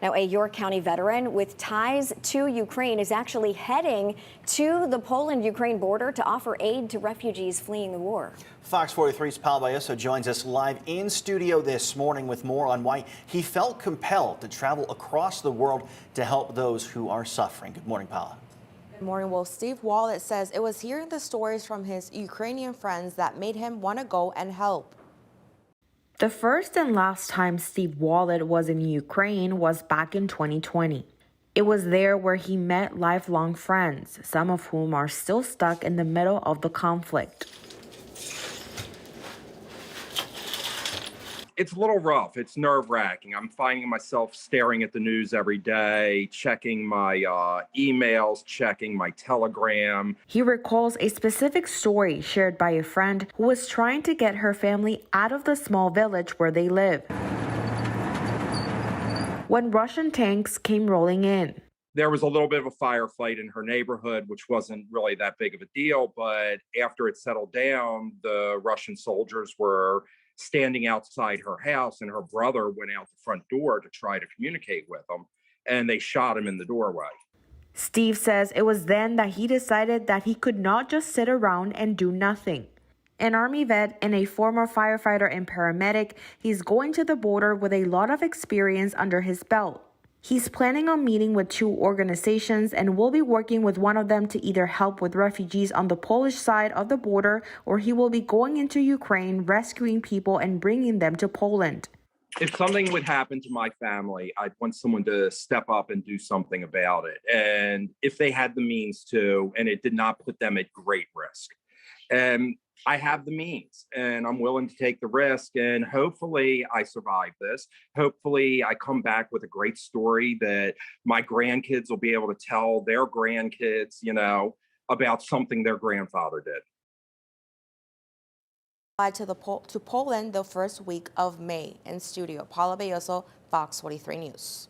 Now, a York County veteran with ties to Ukraine is actually heading to the Poland-Ukraine border to offer aid to refugees fleeing the war. Fox 43's Paul Bayoso joins us live in studio this morning with more on why he felt compelled to travel across the world to help those who are suffering. Good morning, Paula. Good morning. Well, Steve Wollett says it was hearing the stories from his Ukrainian friends that made him want to go and help. The first and last time Steve Wollett was in Ukraine was back in 2020. It was there where he met lifelong friends, some of whom are still stuck in the middle of the conflict. It's a little rough. It's nerve-wracking. I'm finding myself staring at the news every day, checking my emails, checking my Telegram. He recalls a specific story shared by a friend who was trying to get her family out of the small village where they live when Russian tanks came rolling in. There was a little bit of a firefight in her neighborhood, which wasn't really that big of a deal. But after it settled down, the Russian soldiers were standing outside her house, and her brother went out the front door to try to communicate with them, and they shot him in the doorway. Steve says it was then that he decided that he could not just sit around and do nothing. An Army vet and a former firefighter and paramedic, he's going to the border with a lot of experience under his belt. He's planning on meeting with 2 organizations and will be working with one of them to either help with refugees on the Polish side of the border, or he will be going into Ukraine, rescuing people and bringing them to Poland. If something would happen to my family, I'd want someone to step up and do something about it. And if they had the means to, and it did not put them at great risk. And I have the means, and I'm willing to take the risk, and hopefully I survive this. Hopefully I come back with a great story that my grandkids will be able to tell their grandkids, about something their grandfather did. To Poland the first week of May. In studio, Paula Bayoso, Fox 43 News.